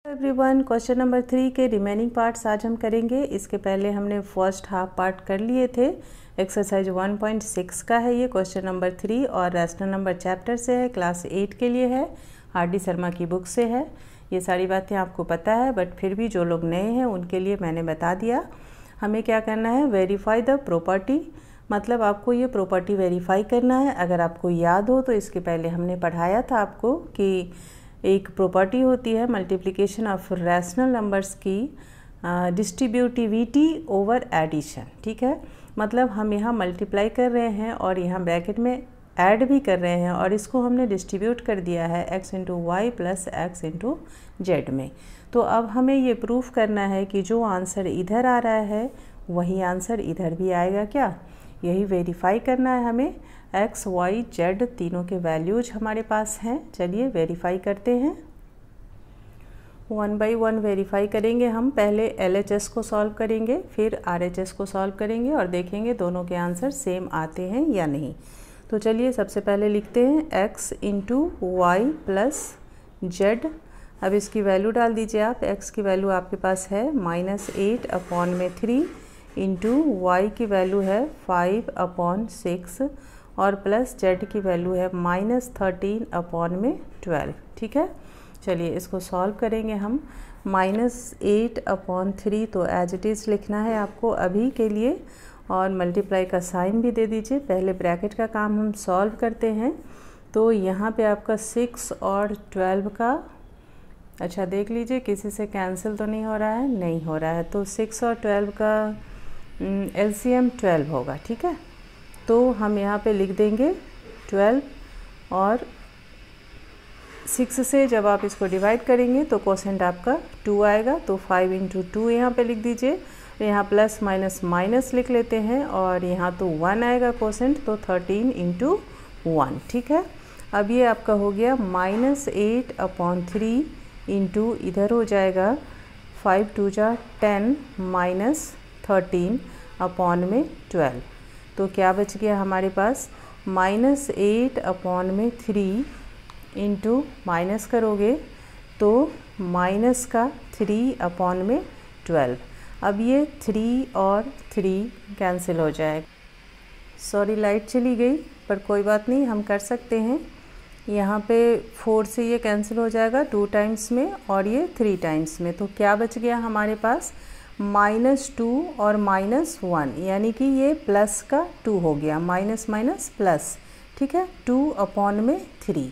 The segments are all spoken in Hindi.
एवरीवन, क्वेश्चन नंबर 3 के रिमेनिंग पार्ट्स आज हम करेंगे। इसके पहले हमने फर्स्ट हाफ पार्ट कर लिए थे। एक्सरसाइज 1.6 का है ये क्वेश्चन नंबर 3 और रैशनल नंबर चैप्टर से है, क्लास 8 के लिए है, आर.डी. शर्मा की बुक से है। ये सारी बातें आपको पता है, बट फिर भी जो लोग नए हैं उनके लिए मैंने बता दिया। हमें क्या करना है, वेरीफाई द प्रॉपर्टी, मतलब आपको ये प्रॉपर्टी वेरीफाई करना है। अगर आपको याद हो तो इसके पहले हमने पढ़ाया था आपको कि एक प्रॉपर्टी होती है मल्टीप्लिकेशन ऑफ रैशनल नंबर्स की डिस्ट्रीब्यूटिविटी ओवर एडिशन। ठीक है, मतलब हम यहाँ मल्टीप्लाई कर रहे हैं और यहाँ ब्रैकेट में ऐड भी कर रहे हैं और इसको हमने डिस्ट्रीब्यूट कर दिया है x into y plus x into z में। तो अब हमें ये प्रूफ करना है कि जो आंसर इधर आ रहा है वही आंसर इधर भी आएगा क्या, यही वेरीफाई करना है हमें। x, y, z तीनों के वैल्यूज हमारे पास हैं। चलिए वेरीफाई करते हैं, 1 बाई 1 वेरीफाई करेंगे हम। पहले LHS को सॉल्व करेंगे, फिर RHS को सॉल्व करेंगे और देखेंगे दोनों के आंसर सेम आते हैं या नहीं। तो चलिए सबसे पहले लिखते हैं x into y plus z. अब इसकी वैल्यू डाल दीजिए आप। x की वैल्यू आपके पास है -8/3 इंटू वाई की वैल्यू है 5/6 और प्लस जेड की वैल्यू है -13/12। ठीक है, चलिए इसको सॉल्व करेंगे हम। -8/3 तो एज इट इज़ लिखना है आपको अभी के लिए, और मल्टीप्लाई का साइन भी दे दीजिए। पहले ब्रैकेट का काम हम सॉल्व करते हैं। तो यहाँ पे आपका 6 और 12 का, अच्छा देख लीजिए किसी से कैंसिल तो नहीं हो रहा है, नहीं हो रहा है। तो 6 और 12 का LCM 12 होगा। ठीक है, तो हम यहाँ पे लिख देंगे 12 और 6 से जब आप इसको डिवाइड करेंगे तो कोसेंट आपका 2 आएगा। तो 5 इंटू 2 यहाँ पर लिख दीजिए। यहाँ प्लस माइनस माइनस लिख लेते हैं और यहाँ तो 1 आएगा कोसेंट, तो 13 इंटू 1। ठीक है, अब ये आपका हो गया -8/3 इंटू इधर हो जाएगा 5 2 जा 10 -13/12। तो क्या बच गया हमारे पास, -8/3 इंटू माइनस करोगे तो माइनस का 3/12। अब ये 3 और 3 कैंसिल हो जाएगा। सॉरी लाइट चली गई, पर कोई बात नहीं, हम कर सकते हैं। यहाँ पे 4 से ये कैंसिल हो जाएगा 2 टाइम्स में और ये 3 टाइम्स में। तो क्या बच गया हमारे पास, -2 और -1, यानी कि ये प्लस का 2 हो गया, माइनस माइनस प्लस। ठीक है, 2/3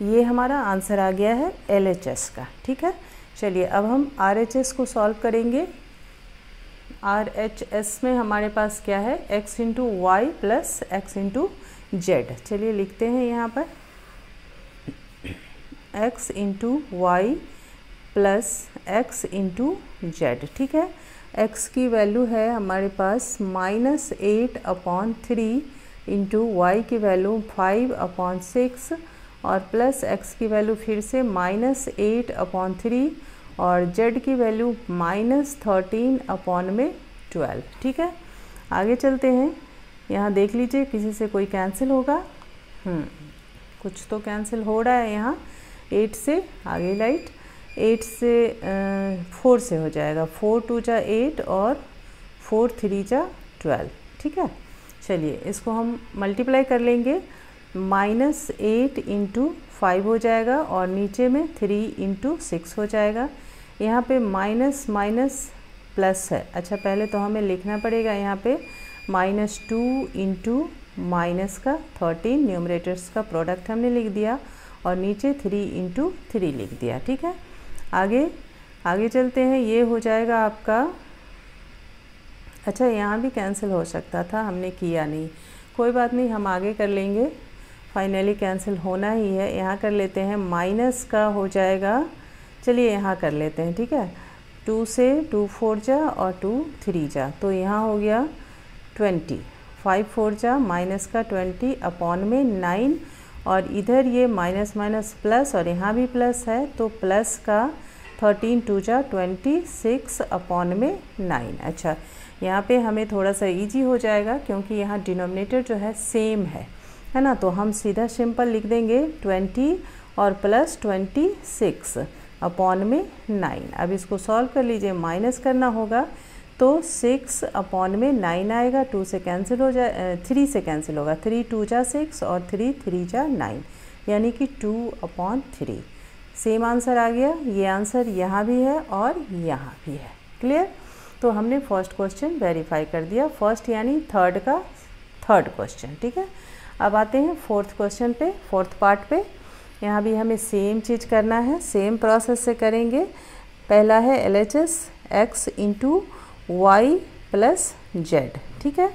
ये हमारा आंसर आ गया है LHS का। ठीक है, चलिए अब हम RHS को सॉल्व करेंगे। RHS में हमारे पास क्या है, x into y plus x into z. चलिए लिखते हैं यहाँ पर x into y plus x into z. ठीक है, x की वैल्यू है हमारे पास -8/3 इंटू वाई की वैल्यू 5/6 और प्लस x की वैल्यू फिर से -8/3 और z की वैल्यू -13/12। ठीक है, आगे चलते हैं। यहाँ देख लीजिए किसी से कोई कैंसिल होगा, कुछ तो कैंसिल हो रहा है यहाँ। 8 से आगे लाइट, 8 से 4 से हो जाएगा, 4 2 जा 8 और 4 3 जा 12। ठीक है, चलिए इसको हम मल्टीप्लाई कर लेंगे। -8 इंटू 5 हो जाएगा और नीचे में 3 इंटू 6 हो जाएगा। यहाँ पे माइनस माइनस प्लस है। अच्छा पहले तो हमें लिखना पड़ेगा यहाँ पे -2 इंटू माइनस का 13, न्यूमरेटर्स का प्रोडक्ट हमने लिख दिया और नीचे 3 इंटू 3 लिख दिया। ठीक है, आगे चलते हैं। ये हो जाएगा आपका, अच्छा यहाँ भी कैंसिल हो सकता था, हमने किया नहीं, कोई बात नहीं, हम आगे कर लेंगे। फाइनली कैंसिल होना ही है, यहाँ कर लेते हैं। माइनस का हो जाएगा, चलिए यहाँ कर लेते हैं। ठीक है, 2 से 2 4 जा और 2 3 जा, तो यहाँ हो गया 20, 5 4 जा माइनस का 20/9 और इधर ये माइनस माइनस प्लस और यहाँ भी प्लस है, तो प्लस का 13 2 जा 26/9। अच्छा यहाँ पे हमें थोड़ा सा इजी हो जाएगा क्योंकि यहाँ डिनोमिनेटर जो है सेम है ना, तो हम सीधा सिंपल लिख देंगे 20 और प्लस 26। अपॉन में 9। अब इसको सॉल्व कर लीजिए, माइनस करना होगा तो 6 अपॉन में 9 आएगा, 2 से कैंसिल हो जाए, 3 से कैंसिल होगा, 3 2 जा 6 और 3 3 जा 9, यानी कि 2/3। सेम आंसर आ गया। ये आंसर यहाँ भी है और यहाँ भी है। क्लियर? तो हमने फर्स्ट क्वेश्चन वेरीफाई कर दिया, फर्स्ट यानी थर्ड का थर्ड क्वेश्चन। ठीक है, अब आते हैं फोर्थ क्वेश्चन पे, फोर्थ पार्ट पे। यहाँ भी हमें सेम चीज़ करना है, सेम प्रोसेस से करेंगे। पहला है LHS x into y plus z. ठीक है,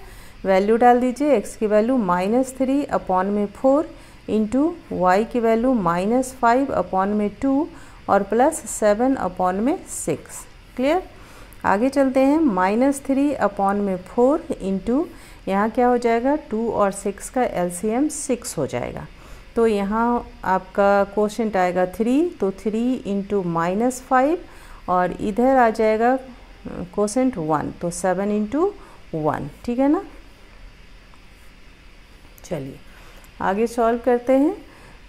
वैल्यू डाल दीजिए, x की वैल्यू -3 अपॉन में 4 इंटू वाई की वैल्यू -5 अपॉन में 2 और प्लस 7 अपॉन में 6। क्लियर? आगे चलते हैं, -3 अपॉन में 4 इंटू, यहाँ क्या हो जाएगा, 2 और 6 का LCM 6 हो जाएगा। तो यहाँ आपका क्वोशंट आएगा 3, तो 3 इंटू -5 और इधर आ जाएगा क्वोशंट 1, तो 7 इंटू 1। ठीक है ना? चलिए आगे सॉल्व करते हैं।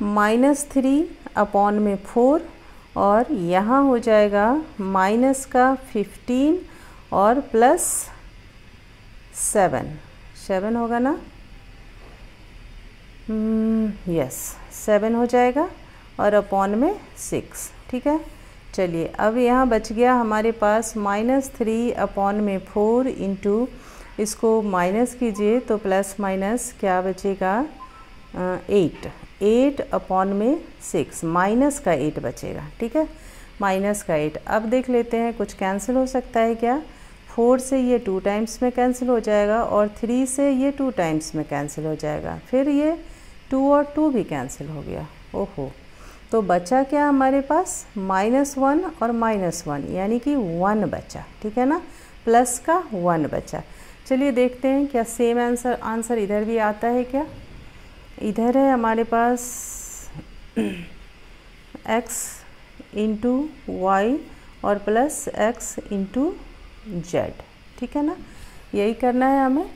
-3 अपॉन में 4 और यहाँ हो जाएगा माइनस का 15 और प्लस 7 होगा ना? यस, 7 हो जाएगा और अपॉन में 6। ठीक है, चलिए अब यहाँ बच गया हमारे पास -3 अपॉन में 4 इंटू, इसको माइनस कीजिए तो प्लस माइनस क्या बचेगा, 8 अपॉन में 6, माइनस का 8 बचेगा। ठीक है, माइनस का 8। अब देख लेते हैं कुछ कैंसिल हो सकता है क्या। 4 से ये 2 टाइम्स में कैंसिल हो जाएगा और 3 से ये 2 टाइम्स में कैंसिल हो जाएगा, फिर ये 2 और 2 भी कैंसिल हो गया। ओहो, तो बचा क्या हमारे पास, -1 और -1, यानी कि 1 बचा। ठीक है ना, प्लस का 1 बचा। चलिए देखते हैं क्या सेम आंसर इधर भी आता है क्या। इधर है हमारे पास x इंटू वाई और प्लस x इंटू जेड। ठीक है ना, यही करना है हमें।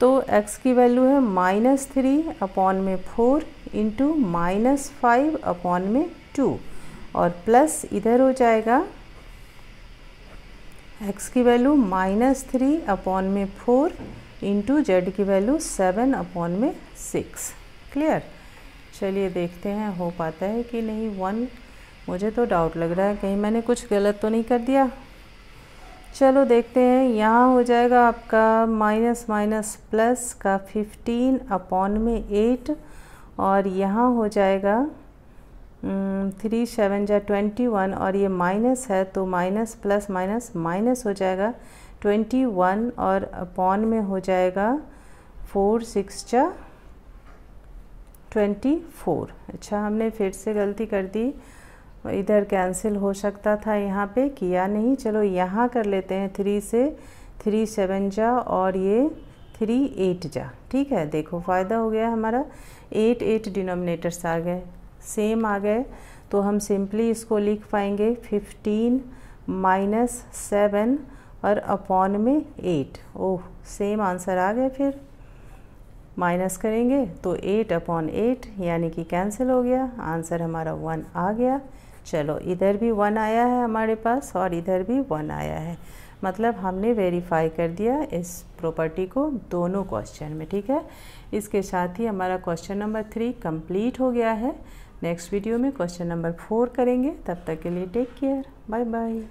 तो x की वैल्यू है -3 अपॉन में 4 इंटू -5 अपॉन में 2 और प्लस इधर हो जाएगा x की वैल्यू -3 अपॉन में 4 इंटू जेड की वैल्यू 7 अपॉन में 6। क्लियर? चलिए देखते हैं हो पाता है कि नहीं। 1, मुझे तो डाउट लग रहा है कहीं मैंने कुछ गलत तो नहीं कर दिया। चलो देखते हैं, यहाँ हो जाएगा आपका माइनस माइनस प्लस का 15 अपॉन में 8 और यहाँ हो जाएगा 3 7 जा 21 और ये माइनस है तो माइनस प्लस माइनस माइनस हो जाएगा 21 और अपॉन में हो जाएगा 4 6 जा 24। अच्छा, हमने फिर से गलती कर दी, इधर कैंसिल हो सकता था, यहाँ पे किया नहीं। चलो यहाँ कर लेते हैं, 3 से 3 7 जा और ये 3 8 जा। ठीक है, देखो फ़ायदा हो गया हमारा, 8 डिनोमिनेटर्स आ गए, सेम आ गए, तो हम सिंपली इसको लिख पाएंगे 15 - 7 और अपॉन में 8। ओह, सेम आंसर आ गए। फिर माइनस करेंगे तो 8 अपॉन 8 यानी कि कैंसिल हो गया, आंसर हमारा 1 आ गया। चलो इधर भी 1 आया है हमारे पास और इधर भी 1 आया है, मतलब हमने वेरीफाई कर दिया इस प्रॉपर्टी को दोनों क्वेश्चन में। ठीक है, इसके साथ ही हमारा क्वेश्चन नंबर 3 कंप्लीट हो गया है। नेक्स्ट वीडियो में क्वेश्चन नंबर 4 करेंगे, तब तक के लिए टेक केयर, बाय बाय।